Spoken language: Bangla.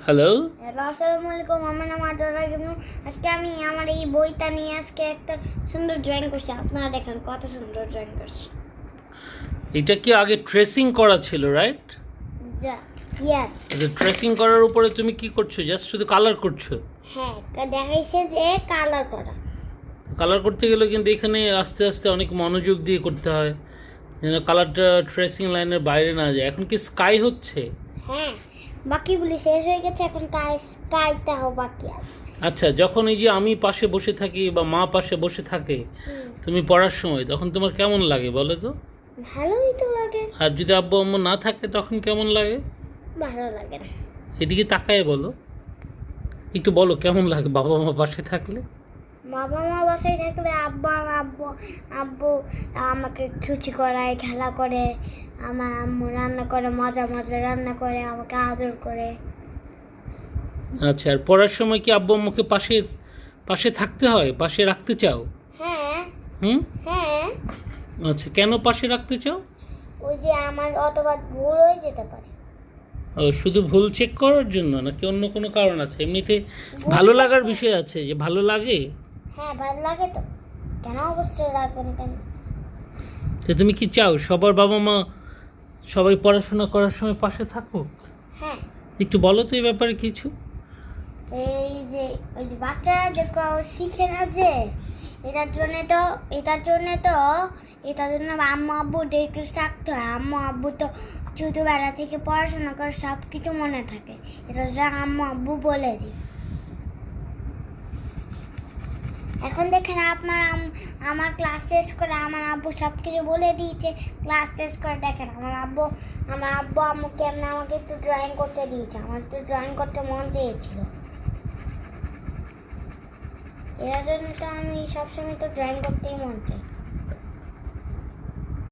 হ্যালো। হ্যালো, আসসালামু আলাইকুম। আমার নাম আদরা ইবনু। আজকে আমি আমার এই বইটা নিয়ে আজকে একটা সুন্দর ড্রয়িং করছি। আপনারা দেখেন কত সুন্দর ড্রয়িং করছি। এটা কি আগে ট্রেসিং করা ছিল, রাইট? যা ইয়েস। এটা ট্রেসিং করার উপরে তুমি কি করছো? জাস্ট শুধু কালার করছো? হ্যাঁ, দেখাইছে যে কালার করা। কালার করতে গেলে কিন্তু এখানে আস্তে আস্তে অনেক মনোযোগ দিয়ে করতে হয়, যেন কালারটা ট্রেসিং লাইনের বাইরে না যায়। এখন কি স্কাই হচ্ছে? হ্যাঁ, বাকিগুলি শেষ হয়ে গেছে, এখন স্কাইটাও বাকি আছে। আচ্ছা, যখন এই যে আমি পাশে বসে থাকি বা মা পাশে বসে থাকে তুমি পড়ার সময়, তখন তোমার কেমন লাগে বলো তো? ভালোই তো লাগে। আর যদি আব্বু আম্মু না থাকে তখন কেমন লাগে? ভালো লাগে না। এদিকে তাকায় বলো, একটু বলো কেমন লাগে বাবা মা পাশে থাকলে? বাবা মা বাসায় থাকলে আব্বা আর আব্বু আব্বু আমাকে খুশি করায়, খেলা করে। আমার আম্মু রান্না করে, মজা মজা রান্না করে, আমাকে আদর করে। আচ্ছা, আর পড়ার সময় কি আব্বু আম্মুকে পাশে পাশে থাকতে হয়, পাশে রাখতে চাও? হ্যাঁ হুম। হ্যাঁ, আচ্ছা, কেন পাশে রাখতে চাও? ওই যে আমার অতবার ভুল হয়ে যেতে পারে। ও, শুধু ভুল চেক করার জন্য নাকি অন্য কোনো কারণ আছে? এমনিতে ভালো লাগার বিষয় আছে, যে ভালো লাগে। হ্যাঁ, ভালো লাগে তো, কেন অবশ্যই লাগবে না কেন? তো তুমি কি চাও সবার বাবা মা সবাই পড়াশোনা করার সময় পাশে থাকুক? হ্যাঁ, একটু বলো তো এই ব্যাপারে কিছু। এই যে ওই যে বাচ্চারা যে শিখে না, যে এটার জন্য আম্মু আব্বু ডেকে থাকতে হয়। আম্মু আব্বু তো ছোটবেলা থেকে পড়াশোনা করে সব কিছু মনে থাকে। এটা যে আম্মু আব্বু বলে দিই। এখন দেখেন আমার ক্লাস শেষ করে আমার আব্বু সব কিছু বলে দিয়েছে। ক্লাস শেষ করে দেখেন আমার আব্বু আম্মু কেমন আমাকে একটু ড্রয়িং করতে দিয়েছে। আমার একটু ড্রয়িং করতে মন চেয়েছিল। এর জন্য তো আমি সবসময় তো ড্রয়িং করতেই মন চাই।